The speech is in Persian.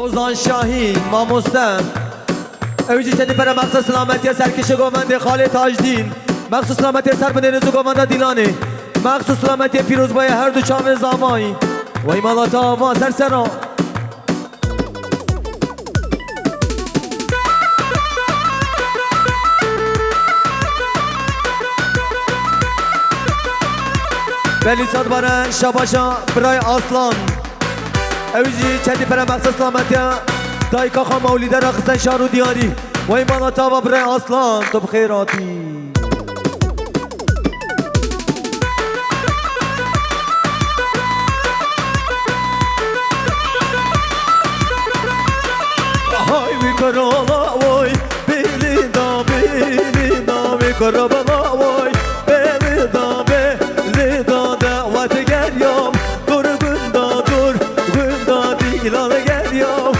خوزان شاهین ما مستم اوجی تدی پر مقصد سلامتی سرکش گومنده خاله تاجدین مقصد سلامتی سر بده رزو گومنده دیلانه مقصد سلامتی پیروز بای هر دو چاوه زامایی وای مالاتا آوا سر سرا بلی صد باره شباشا برای اصلان اوجی چندی پر مقصد سلامتی دای کاخا مولیده را خستن شارو دیاری وای مالاتا و برای اصلان تو بخیراتی های میکرولا وای بیلیدا میکرولا وای بیلیدا دعوت گریام دور گندا دیلان گریام